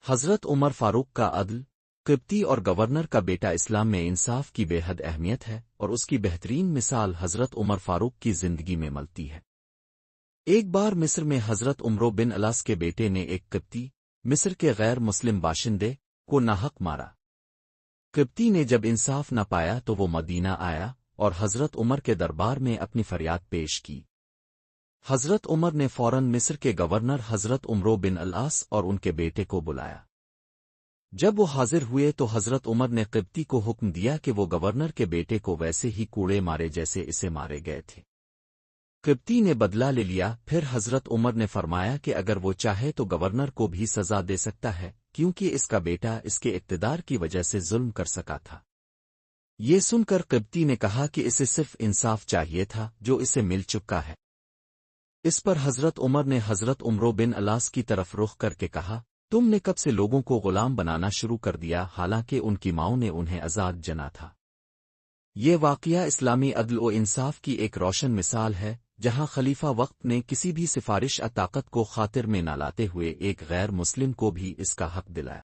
حضرت عمر فاروق کا عدل، قبطی اور گورنر کا بیٹا اسلام میں انصاف کی بے حد اہمیت ہے، اور اس کی بہترین مثال حضرت عمر فاروق کی زندگی میں ملتی ہے۔ ایک بار مصر میں حضرت عمرو بن الاس کے بیٹے نے ایک قبطی، مصر کے غیر مسلم باشندے، کو ناحق مارا۔ قبطی نے جب انصاف نہ پایا تو وہ مدینہ آیا اور حضرت عمر کے دربار میں اپنی فریاد پیش کی۔ حضرت عمر نے فوراً مصر کے گورنر حضرت عمرو بن الاس اور ان کے بیٹے کو بلایا۔ جب وہ حاضر ہوئے تو حضرت عمر نے قبطی کو حکم دیا کہ وہ گورنر کے بیٹے کو ویسے ہی کوڑے مارے جیسے اسے مارے گئے تھے۔ قبطی نے بدلہ لے لیا، پھر حضرت عمر نے فرمایا کہ اگر وہ چاہے تو گورنر کو بھی سزا دے سکتا ہے، کیونکہ اس کا بیٹا اس کے اقتدار کی وجہ سے ظلم کر سکا تھا۔ یہ سن کر قبطی نے کہا کہ اسے صرف انصاف چاہیے تھا جو اسے مل چکا ہے۔ اس پر حضرت عمر نے حضرت عمرو بن الاس کی طرف رخ کر کے کہا، تم نے کب سے لوگوں کو غلام بنانا شروع کر دیا حالانکہ ان کی ماؤں نے انہیں آزاد جنا تھا؟ یہ واقعہ اسلامی عدل و انصاف کی ایک روشن مثال ہے، جہاں خلیفہ وقت نے کسی بھی سفارش طاقت کو خاطر میں نہ لاتے ہوئے ایک غیر مسلم کو بھی اس کا حق دلایا۔